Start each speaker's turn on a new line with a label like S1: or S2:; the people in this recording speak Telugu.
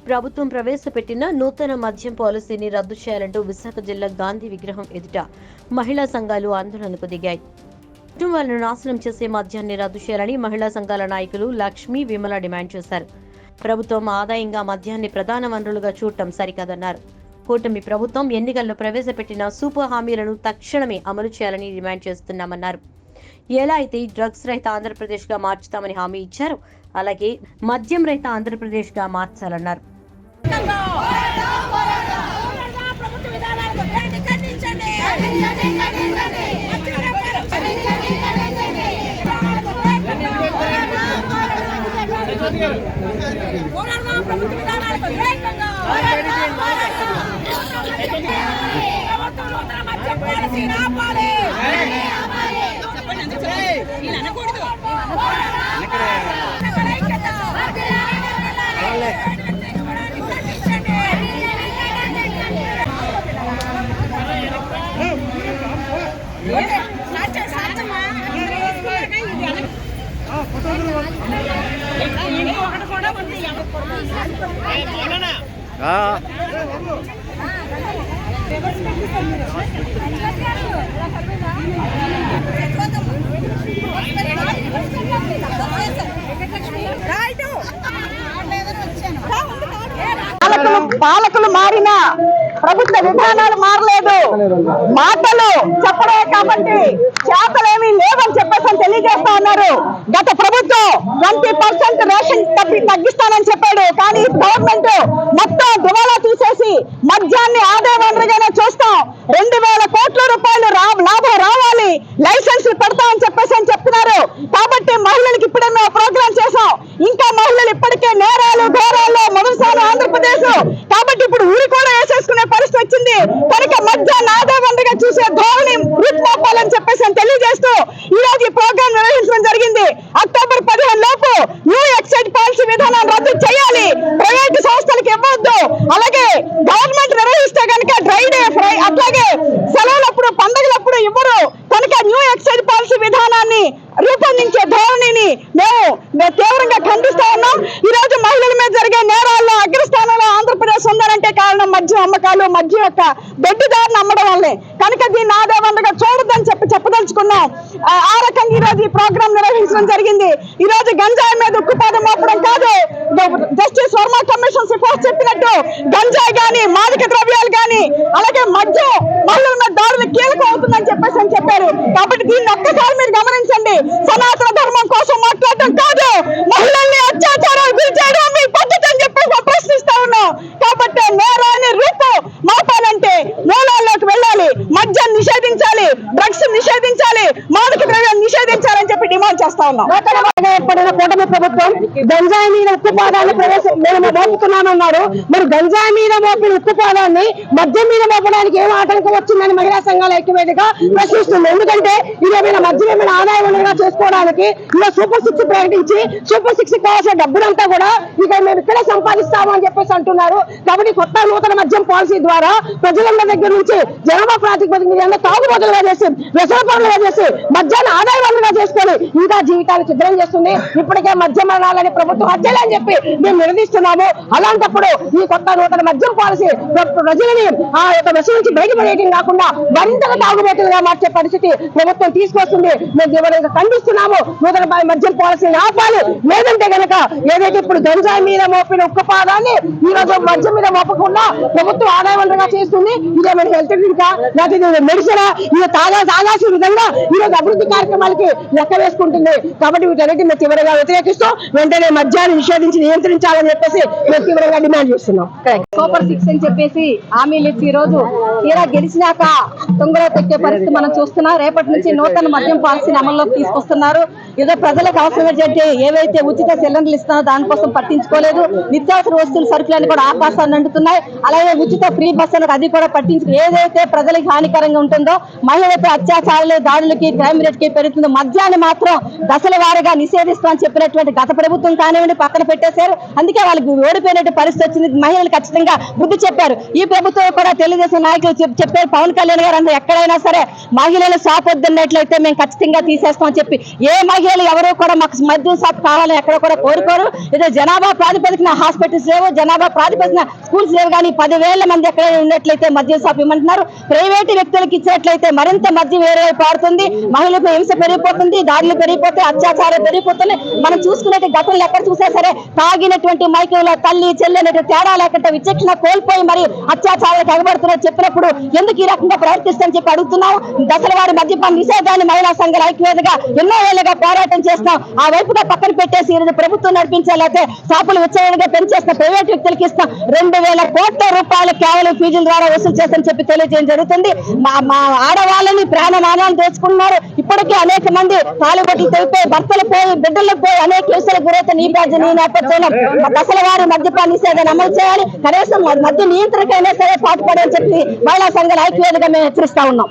S1: ప్రభుత్వం ప్రవేశపెట్టిన నూతన మద్యం పాలసీని రద్దు చేయాలంటూ విశాఖ జిల్లా గాంధీ విగ్రహం ఎదుట మహిళా సంఘాలు ఆందోళనకు దిగాయి. కుటుంబాలను నాశనం చేసే మద్యాన్ని రద్దు చేయాలని మహిళా సంఘాల నాయకులు లక్ష్మి, విమల డిమాండ్ చేశారు. ప్రభుత్వం ఆదాయంగా మద్యాన్ని ప్రధాన వనరులుగా చూడటం సరికాదన్నారు. కూటమి ప్రభుత్వం ఎన్నికల్లో ప్రవేశపెట్టిన సూపర్ హామీలను తక్షణమే అమలు చేయాలని డిమాండ్ చేస్తున్నామన్నారు. ఎలా అయితే డ్రగ్స్ రహిత ఆంధ్రప్రదేశ్ గా మార్చుతామని హామీ ఇచ్చారు, అలాగే మద్యం రహిత ఆంధ్రప్రదేశ్ గా మార్చాలన్నారు.
S2: పాలకులు మారినా ప్రభుత్వ విధానాలు మారలేదు. మాటలు చెప్పడే కాబట్టి చేతలేమీ లేవని చెప్పేసి తెలియజేస్తా ఉన్నారు. గత ప్రభుత్వం 20% రేషన్ తగ్గిస్తానని చెప్పాడు, కానీ గవర్నమెంట్ మొత్తం దివాలా తీసేసి మద్యాన్ని ఆదాయ వనరుగానే చూస్తాం, 2000 కోట్ల రూపాయలు లాభం రావాలి, లైసెన్స్ పెడతామని చెప్పేసి చెప్తున్నారు. కాబట్టి మహిళలకు ఇప్పుడెన్నో ప్రోగ్రామ్ చేశాం, ఇంకా మహిళలు ఇప్పటికే నేరాలు ఘోరాల్లో మొదటిసారి ఆంధ్రప్రదేశ్. కాబట్టి ఇప్పుడు ఊరి కూడా వేసేసుకునే పరిస్థితి వచ్చింది కనుక మద్యాన్ని ఆదాయ వనరుగా చూసే ధోరణి రూపుమాపాలని చెప్పేసి తెలియజేస్తూ ఈ రోజు ఈ ప్రోగ్రాం నిర్వహించడం జరిగింది. అక్టోబర్ 15 లోపు న్యూ ఎక్సైజ్ పాలసీ విధానాన్ని రద్దు చేయాలి, ప్రైవేటు సంస్థలకు ఇవ్వద్దు, అలాగే గవర్నమెంట్ నిర్వహిస్తే కనుక డ్రై డే అట్లాగే సెలవులప్పుడు పండుగలప్పుడు ఇవ్వరు కనుక న్యూ ఎక్సైజ్ పాలసీ విధానాన్ని రూపొందించే ధోరణిని మేము తీవ్రంగా ఖండిస్తా ఉన్నాం. ఈ రోజు మహిళల మీద జరిగే నేరాల్లో అగ్రస్థానంలో ఆంధ్రప్రదేశ్ ఉండాలంటే కారణం మద్యం అమ్మకాలు, మద్యం యొక్క దొడ్డిదారిని అమ్మడం వల్లే కనుక దీన్ని ఆదాయ వనరుగా చూడదని చెప్పదలుచుకున్నాం. ఆ రకంగా ఈ రోజు ఈ ప్రోగ్రాం నిర్వహించడం జరిగింది. ఈ రోజు గంజాయి మీద ఉక్కుపాదం మోపడం కాదు, జస్టిస్ వర్మ కమిషన్ సిఫార్సు చెప్పినట్టు గంజాయి గాని మాదక ద్రవ్యాలు గాని అలాగే మద్యం మహిళల మీద దాడులు కీలకం అవుతుందని చెప్పేసి చెప్పారు. కాబట్టి దీన్ని ఒక్కసారి మీరు గమనించండి. సనాతన ధర్మం కోసం మాట్లాడటం కాదు, మహిళల్ని అత్యాచారాలు గురి చేయడం మీ పద్ధతి అని చెప్పేసి ప్రశ్నిస్తా ఉన్నాం. కాబట్టి నేరాన్ని రూపు మాపాలంటే మూలాల్లోకి వెళ్ళాలి, మద్యం నిషేధించాలి, డ్రగ్స్ నిషేధించాలి, మాదక ద్రవ్యాలు నిషేధించాలని చెప్పి డిమాండ్ చేస్తా ఉన్నాం. ఏర్పడిన కూటమి ప్రభుత్వం గంజాయి మీద ఉక్కుపాదాన్ని మోపుతున్నామన్నారు. మరి గంజాయి మీద మోపిన ఉక్కుపాదాన్ని మద్యం మీద మోపడానికి ఏం ఆటంకం వచ్చిందని మహిళా సంఘాల ఐక్యవేదిక ప్రశ్నిస్తుంది. ఎందుకంటే ఇదేమైనా మద్యం ఏమైనా ఆదాయ వనరుగా చేసుకోవడానికి ఇలా సూపర్ 6 ప్రకటించి సూపర్ 6 కావాల్సిన డబ్బులంతా కూడా ఇక మేము ఇక్కడే సంపాదిస్తాము అని చెప్పేసి అంటున్నారు. కాబట్టి కొత్త నూతన మద్యం పాలసీ ద్వారా ప్రజలందరి దగ్గర నుంచి జనాభా ప్రాతిపదిక మీద తాగుబోతులుగా చేసి వ్యసనపరులుగా చేసి మద్యాన్ని ఆదాయ వనరుగా చేసుకొని ఇంకా జీవితాలు చిద్రం చేస్తుంది. ఇప్పటికే మద్యం మరణాలని ప్రభుత్వం హత్యలే అని చెప్పి మేము నిలదీస్తున్నాము. అలాంటప్పుడు ఈ కొత్త నూతన మద్యం పాలసీ ప్రజలని ఆ యొక్క వ్యసనం నుంచి బయటపడేయడం కాకుండా మరింతగా తాగుబోతులుగా మార్చే పరిస్థితి ప్రభుత్వం తీసుకొస్తుంది. మేము ఖండిస్తున్నాము. నూతన మద్యం పాలసీని ఆపాలి, లేదంటే కనుక ఏదైతే ఇప్పుడు గంజాయి మీద మోపిన ఉక్కుపాదాన్ని ఈ రోజు మద్యం మీద మోపకుండా ప్రభుత్వం ఆదాయ వనరుగా చేస్తుంది. ఇదేమైనా హెల్త్ డ్రింకా లేకపోతే మెడిసిన్ ఇది తాగాల్సిన విధంగా ఈ రోజు అభివృద్ధి కార్యక్రమాలకి లెక్క వేసుకుంటుంది. కాబట్టి వీటన్నిటి మేము తీవ్రంగా వ్యతిరేకిస్తూ వెంటనే మద్యాన్ని నిషేధించి నియంత్రించాలని చెప్పేసి మేము తీవ్రంగా డిమాండ్ చేస్తున్నాం.
S3: సూపర్ 6 అని చెప్పేసి హామీలు ఇచ్చి ఈ రోజు తీరా గెలిచినాక తొంగలో తెక్కే పరిస్థితి మనం చూస్తున్నాం. రేపటి నుంచి నూతన మద్యం పాలసీని అమల్లోకి తీసుకొస్తున్నారు. ఏదో ప్రజలకు అవసరమైతే ఏవైతే ఉచిత సిలిండర్లు ఇస్తున్నారో దానికోసం పట్టించుకోలేదు. నిత్యావసర వస్తువుల సరుకులన్నీ కూడా ఆకాశాన్ని అంటున్నాయి. అలాగే ఉచిత ఫ్రీ బస్సులకు అది కూడా పట్టించుకు ఏదైతే ప్రజలకు హానికరంగా ఉంటుందో మహిళలపై అత్యాచారాలు దాడులకి క్రైమ్ రేట్ కి పెరుగుతుందో మద్యాన్ని మాత్రం దశల వారీగా నిషేధిస్తామని చెప్పినటువంటి గత ప్రభుత్వం కానివ్వండి పక్కన పెట్టేశారు. అందుకే వాళ్ళకి ఓడిపోయినట్టు పరిస్థితి వచ్చింది. మహిళలు ఖచ్చితంగా బుద్ధి చెప్పారు. ఈ ప్రభుత్వం కూడా తెలుగుదేశం నాయకులు చెప్పారు పవన్ కళ్యాణ్ గారు, అందరూ ఎక్కడైనా సరే మహిళలు షాప్ వద్దన్నట్లయితే మేము ఖచ్చితంగా తీసేస్తామని చెప్పి, ఏ మహిళలు ఎవరు కూడా మాకు మద్యం షాప్ కావాలని ఎక్కడ కూడా కోరుకోరు. ఏదో జనాభా ప్రాతిపదికన హాస్పిటల్స్ లేవు, జనాభా ప్రాతిపదికన స్కూల్స్ లేవు, కానీ 10,000 మంది ఎక్కడైనా ఉన్నట్లయితే మద్యం షాప్ ఇవ్వమంటున్నారు. ప్రైవేటు వ్యక్తులకు ఇచ్చినట్లయితే మరింత మద్యం వేరే పారుతుంది, మహిళలకు హింస పెరిగిపోతుంది, దాడులు పెరిగిపోతాయి, అత్యాచారాలు పెరిగిపోతున్నాయి. మనం చూసుకున్నట్టు గతంలో ఎక్కడ చూసినా సరే తాగినటువంటి మైకంలో తల్లి చెల్లి అనే తేడా లేకుండా విచక్షణ కోల్పోయి మరి అత్యాచారాలకు ఎగబడుతున్నారు. చెప్పినప్పుడు ఎందుకు ఈ రకంగా ప్రవర్తిస్తామని చెప్పి అడుగుతున్నాం. దశల వారి మద్యపాన నిషేధాన్ని మహిళా సంఘాల ఐక్యవేదికగా ఎన్నో ఏళ్ళుగా పోరాటం చేస్తాం. ఆ వైపుగా పక్కన పెట్టేసి ఈరోజు ప్రభుత్వం నడిపించాలైతే షాపులు విచ్చలవిడిగా పెంచేస్తాం, ప్రైవేట్ వ్యక్తులకు ఇస్తాం. 2,000 కోట్ల రూపాయలు కేవలం ఫీజుల ద్వారా వసూలు చేస్తామని చెప్పి తెలియజేయడం జరుగుతుంది. మా ఆడవాళ్ళని ప్రాణమానాలు తెచ్చుకున్నారు. ఇప్పటికే అనేక మంది తాలిబొట్లు తెగిపోయి, భర్తలు పోయి, బిడ్డలకు పోయి అనేక కేసులకు గురైతే ఈ నేపథ్యంలో దశల వారి మద్యపాన నిషేధాన్ని అమలు చేయాలి. కనీసం మద్య నియంత్రణకైనా సరే పాటుపడాలని చెప్పి మహిళా సంఘాల ఐక్యవేదికగా మేము హెచ్చరిస్తా ఉన్నాం.